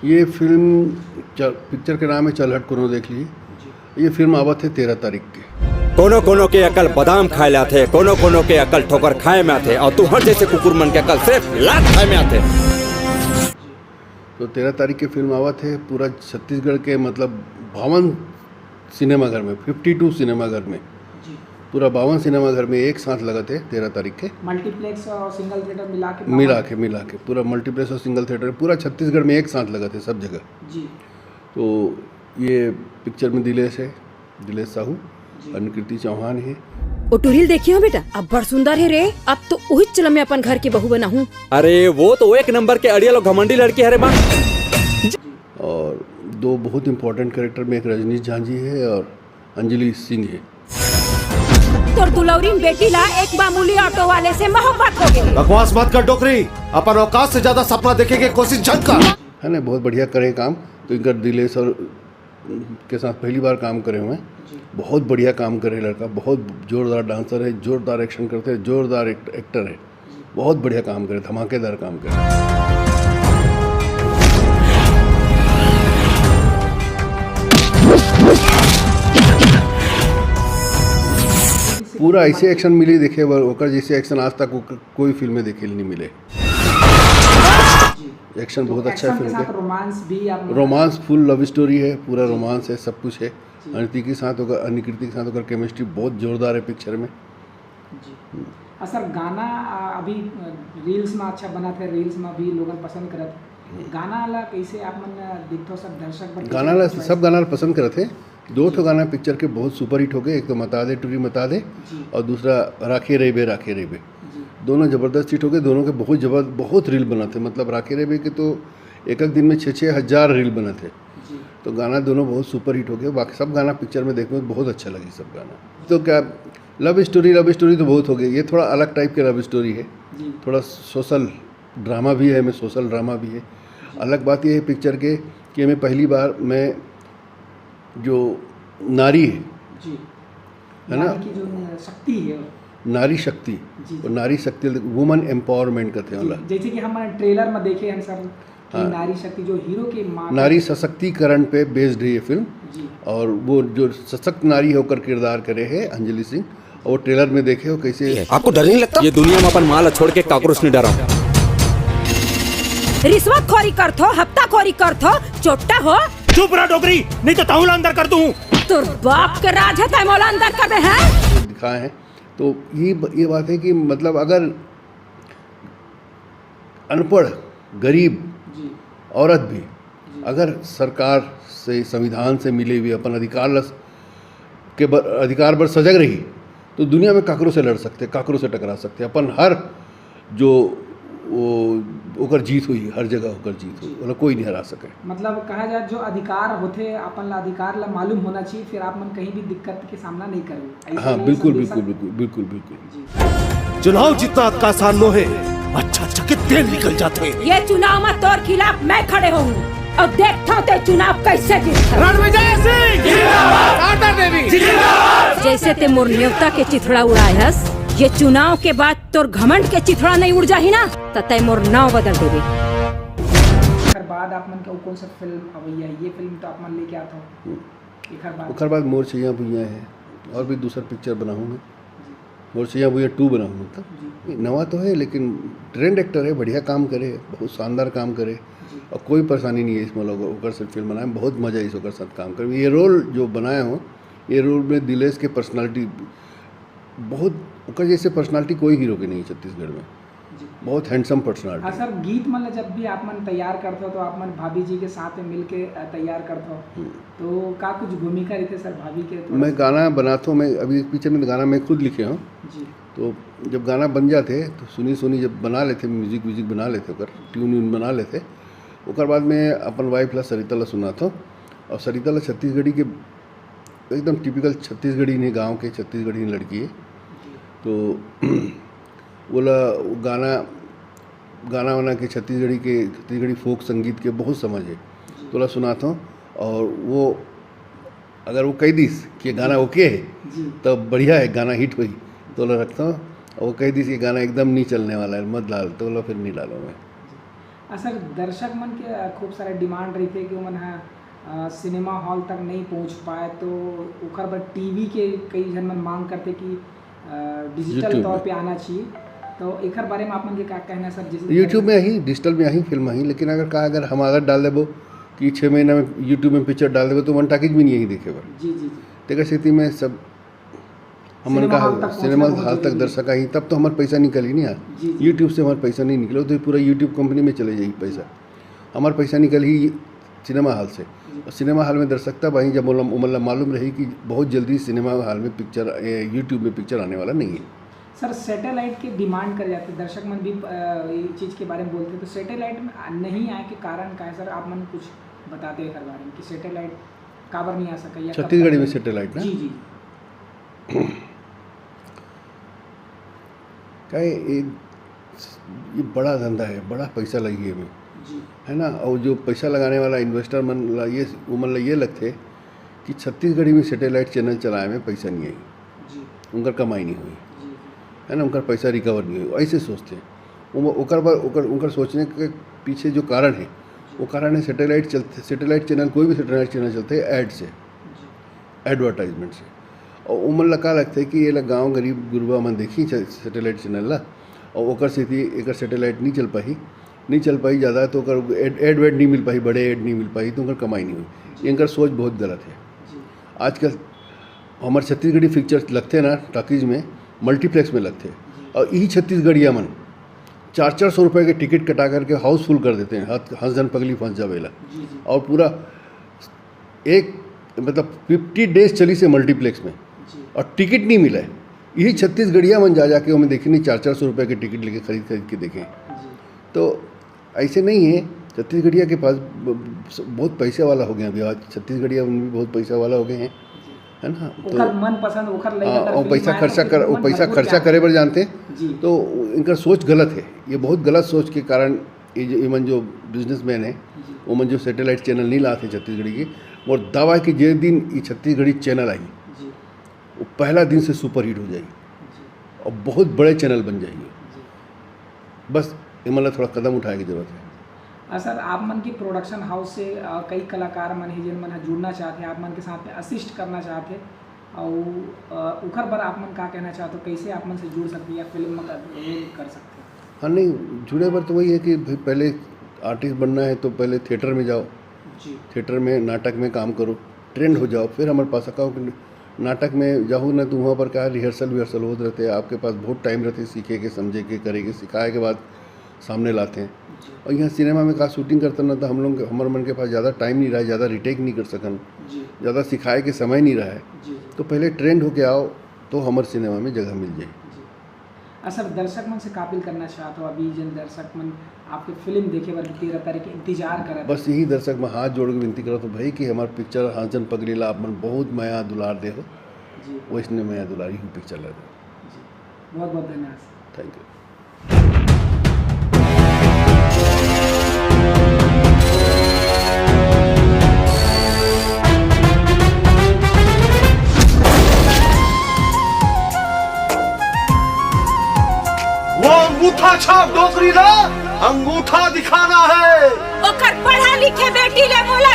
ये पिक्चर के नाम है चल हट कोनो देख लीजिए। ये फिल्म आवत है 13 तारीख के। कोनो कोनो के अकल बादाम खाए लाते, कोनो कोनो के अकल ठोकर खाए में आते, और तू हर जैसे कुकुर मन के अकल सिर्फ लात खाए में आते। तो 13 तारीख की फिल्म आवत है। पूरा छत्तीसगढ़ के मतलब 52 सिनेमाघर में, 52 सिनेमाघर में, पूरा 52 सिनेमाघर में एक साथ लगा थे 13 तारीख के। मल्टीप्लेक्स और सिंगल थिएटर मिला के पूरा मल्टीप्लेक्स और सिंगल थिएटर पूरा छत्तीसगढ़ में एक साथ लगा थे सब जगह जी। तो ये पिक्चर में दिलेश है, दिलेश साहू, अनुकृति चौहान है। ओ टूरिल देखियो बेटा, अब बड़ सुंदर है रे। अब तो वही चल मैं अपन घर की बहू बना हूँ। अरे वो तो एक नंबर के अड़ियल और घमंडी लड़की है रे माँ। और दो बहुत इम्पोर्टेंट कैरेक्टर में एक रजनीश झांझी है और अंजलि सिंह है। तोर दुलौरी बेटी ला एक मामूली ऑटो वाले से मोहब्बत हो गई। बकवास मत कर डोकरी, अपन औकात से ज्यादा सपना देखे के कोशिश जन कर। है ना, बहुत बढ़िया करे काम। तो इनका दिलेश और के साथ पहली बार काम करे हुए हैं। बहुत बढ़िया काम करे लड़का, बहुत जोरदार डांसर है, जोरदार एक्शन करते हैं, जोरदार एक्टर है, बहुत बढ़िया काम करे, धमाकेदार काम करे। पूरा ऐसे एक्शन मिली देखे ओकर जैसे एक्शन आज तक कोई फिल्म में देखे नहीं मिले। एक्शन बहुत अच्छा है फिल्म के। रोमांस भी रोमांस फुल लव स्टोरी है, पूरा रोमांस है, सब कुछ है। अनुकृति के साथ होकर केमिस्ट्री बहुत जोरदार है पिक्चर में जी। सर गाना अभी रील्स में अच्छा बना था, रील्स में भी लोग पसंद करत। गाना ला कैसे आप मन देखो सब दर्शक गाना ला सब गाना पसंद करते। दो ठो गाना पिक्चर के बहुत सुपर हिट हो गए। एक तो मता दे टूरी मता दे और दूसरा राखे रेबे राखे रेबे। दोनों ज़बरदस्त हिट हो गए। दोनों के बहुत रील बना थे। मतलब राखे रेबे के तो एक दिन में 6-6 हज़ार रील बना थे। तो गाना दोनों बहुत सुपर हिट हो गए। बाकी सब गाना पिक्चर में देखने में बहुत अच्छा लगी सब गाना। तो क्या लव स्टोरी तो बहुत हो गई। ये थोड़ा अलग टाइप के लव स्टोरी है, थोड़ा सोशल ड्रामा भी है, सोशल ड्रामा भी है। अलग बात यह है पिक्चर के कि हमें पहली बार मैं जो नारी है जी, है ना, की जो शक्ति है, नारी शक्ति और नारी शक्ति वुमन एम्पावरमेंट का थे। जैसे कि हम ट्रेलर में देखे हैं सर कि हाँ। नारी शक्ति जो हीरो की नारी सशक्तिकरण पे बेस्ड है ये फिल्म। और वो जो सशक्त नारी होकर किरदार करे है अंजलि सिंह, और ट्रेलर में देखे हो कैसे। आपको डर नहीं लगता? ये दुनिया में अपन माल छोड़ के काकरोच नहीं डरा। रिश्वत खोरी करथो, हफ्ता खोरी करथो, चोट्टा हो। चुप रहा डोगरी, नहीं तो ताहुला अंदर कर दूं। तोर बाप के राज है, तय मौला अंदर कर दे हैं। दिखाए हैं तो ये बात है कि मतलब अगर अनपढ़ गरीब औरत भी अगर सरकार से, संविधान से मिले हुए अपन अधिकार पर सजग रही तो दुनिया में काकरों से लड़ सकते, काकरों से टकरा सकते। अपन हर जो ओकर जीत हुई, हर जगह होकर जीत हुई, मतलब कोई नहीं हरा सके। मतलब कहा जाए जो अधिकार होते अपन ला अधिकार ला मालूम होना चाहिए, फिर आप मन कहीं भी दिक्कत के सामना नहीं करें। हाँ बिल्कुल। चुनाव जीतना का आसान नो है, अच्छा के तेल निकल जाते। ये चुनाव में तोर खिलाफ मैं खड़े हूँ और देखता हूँ ते चुनाव कैसे जीतता। रणविजय सिंह जिंदाबाद, देवी जिंदाबाद। जैसे ते मोर न्योता के चिथड़ा उड़ायस, ये चुनाव के बाद तोर घमंड के चिथड़ा नहीं उड़ जाही ना तो तय मोर नाव बदल देबे। बाद आप मन का कौन सा फिल्म अवैया है? ये फिल्म तो आप मन लेके आता हो। ओकर बाद मोर छैया भुइयां है और भी दूसरा पिक्चर बना हूँ मैं। मोर छैया भुइयां 2 बना हूँ। मतलब नवा तो है लेकिन ट्रेंड एक्टर है, बढ़िया काम करे, बहुत शानदार काम करे और कोई परेशानी नहीं है इसमें। लोग ओकर से फिल्म बनाए, बहुत मजा है इस ओकर साथ काम कर। ये रोल जो बनाया हो, ये रोल में दिलेश के पर्सनालिटी बहुत, ओकर जैसे पर्सनालिटी कोई हीरो के नहीं छत्तीसगढ़ में। बहुत हैंडसम पर्सनालिटी। हाँ सर, गीत मन जब भी आप मन तैयार करते हो तो आप मन भाभी जी के साथ में मिल के तैयार करते हो, तो का कुछ भूमिका रहते सर भाभी के? मैं गाना बनाता हूँ, मैं अभी पीछे में गाना मैं खुद लिखे हूँ। तो जब गाना बन जाते तो सुनी जब बना लेते, म्यूजिक बना लेते, ओकर ट्यून बना लेते, ओकर बाद में अपन वाइफ ला सरिता ला सुनाता हूँ। और सरिता ला छत्तीसगढ़ी के एकदम टिपिकल छत्तीसगढ़ी ने, गाँव के छत्तीसगढ़ी लड़की है। तो बोला गाना वाना के छत्तीसगढ़ी फोक संगीत के बहुत समझ है, तो ला सुनाता हूँ। और वो अगर वो कह दीस कि गाना ओके है तो बढ़िया है, गाना हिट हुई, तो ला रखता हूँ। और वो कह दीस कि गाना एकदम नहीं चलने वाला है, मत डाल, तो ला फिर नहीं डालो मैं। सर दर्शक मन के खूब सारे डिमांड रही थे कि वो मन सिनेमा हॉल तक नहीं पहुंच पाए, तो ओकर पर टीवी के कई जन मन मांग करते कि डिजिटल YouTube तौर में। पे आना चाहिए, तो एकर बारे में आप मन के क्या कहना है सर? जैसे यूट्यूब में ही डिजिटल में ही फिल्म ही, लेकिन अगर हम आदत डाल देबो कि 6 महीना में यूट्यूब में पिक्चर डाल देबो तो वन टाकिज भी नहीं यही देखे बा। जी जी जी तेकर स्थिति में सब हमन सिनेमा का हॉल तक पहुंचना सिनेमा बहुत हॉल तक जरूरी है। दर्शक आई, तब तो हमारा पैसा निकली नहीं यार। जी, जी। यूट्यूब से हमारा पैसा नहीं निकलो तो पूरा यूट्यूब कंपनी में चले जाएगी पैसा। हमारा पैसा निकल ही सिनेमा हॉल से, और सिनेमा हॉल में दर्शकता वहीं जब मतलब मालूम रही कि बहुत जल्दी सिनेमा हॉल में पिक्चर यूट्यूब में पिक्चर आने वाला नहीं है। सर सैटेलाइट की डिमांड कर जाते, दर्शक मन भी ये चीज़ के बारे में बोलते हैं, तो सैटेलाइट में नहीं आए के कारण का है सर? आप मन कुछ बताते हैं हर बारे में कि सैटेलाइट काबर नहीं आ सका या कब छत्तीसगढ़ तक? में सैटेलाइट ना जी जी क्या है, ये बड़ा धंधा है, बड़ा पैसा लगी है जी है ना। और जो पैसा लगाने वाला इन्वेस्टर मन ला ये मतलब ये लगते कि छत्तीसगढ़ी में सैटेलाइट चैनल चलाए में पैसा नहीं आई, जी उनका कमाई नहीं हुई जी है ना, उनका पैसा रिकवर नहीं हुई, ऐसे सोचते हैं। उनका सोचने के पीछे जो कारण है वो कारण है सैटेलाइट चैनल, कोई भी सैटेलाइट चैनल चलते हैं ऐड से, एडवर्टाइजमेंट से। और उमन ला का लगता है कि ये ला गाँव गरीब गुरबा मन देखी सैटेलाइट चैनल ला, और ओकर स्थिति एक सैटेलाइट नहीं चल पाई ज़्यादा, तो ओकर एड वेड नहीं मिल पाई, बड़े एड नहीं मिल पाई, तो उनका कमाई नहीं हुई। इनका सोच बहुत गलत है। आजकल हमारे छत्तीसगढ़ी पिक्चर लगते ना टॉकीज में, मल्टीप्लेक्स में लगते, और यही छत्तीसगढ़िया मन 400-400 रुपये के टिकट कटा करके हाउसफुल कर देते हैं, हंस जन पगली फंस जावेला, और पूरा एक मतलब 50 डेज चली से मल्टीप्लेक्स में, और टिकट नहीं मिला है। यही छत्तीसगढ़िया मन जा के हमें देखे नहीं, 400-400 रुपये के टिकट लेके खरीद के देखें। तो ऐसे नहीं है, छत्तीसगढ़िया के पास बहुत पैसे वाला हो गया अभी, आज छत्तीसगढ़िया में भी बहुत पैसा वाला हो गए हैं, है ना। ओकर मन पसंद ओकर लइका हाँ, कर और फिल्म पैसा आए खर्चा तो कर, फिर वो मन पैसा मजबूत खर्चा जाए। करे पर जानते जी तो इनका सोच गलत है। ये बहुत गलत सोच के कारण ये मन जो बिजनेसमैन है वो मन जो सैटेलाइट चैनल नहीं लाते छत्तीसगढ़ी की, और दावा है कि जे दिन ये छत्तीसगढ़ी चैनल आई जी वो पहला दिन से सुपर हिट हो जाएगी और बहुत बड़े चैनल बन जाएंगे। बस ये मतलब थोड़ा कदम उठाने की जरूरत है। सर आप मन की प्रोडक्शन हाउस से कई कलाकार मन है जिन मन जुड़ना चाहते हैं, आप मन के साथ में असिस्ट करना चाहते हैं, और उखर पर आप मन का कहना चाहते हो, कैसे आप मन से जुड़ सकते हैं या फिल्म में रोल कर सकते हैं? हाँ नहीं, जुड़े पर तो वही है कि भाई पहले आर्टिस्ट बनना है तो पहले थिएटर में जाओ, जी थिएटर में नाटक में काम करो, ट्रेंड हो जाओ, फिर हमारे पास आओ कि नाटक में जाओ ना, तो वहाँ पर क्या रिहर्सल होते रहते हैं, आपके पास बहुत टाइम रहते हैं सीखे के, समझे के, करे के, सिखाए के बाद सामने लाते हैं। और यहाँ सिनेमा में का शूटिंग करते ना, तो हम लोग हमारे मन के पास ज़्यादा टाइम नहीं रहा है, ज़्यादा रिटेक नहीं कर सकन, जी ज़्यादा सिखाए के समय नहीं रहा है, जी तो पहले ट्रेंड होके आओ तो हमारे सिनेमा में जगह मिल जाए। सर दर्शक मन से काबिल करना चाहते हो, अभी जिन दर्शक मन आपके फिल्म देखे बर 13 तारीख के इंतजार कर बस यही दर्शक में हाथ जोड़ के विनती करो तो भाई कि हमारे पिक्चर हाजन पगड़ीला आप मन बहुत माया दुलार दे हो, जी वैसने माया दुलारी हूँ पिक्चर लगे। जी बहुत बहुत धन्यवाद सर। Thank you. वो अंगूठा छाप डोकरी ला, अंगूठा दिखाना है। ओकर पढ़ा लिखे बेटी ले मोला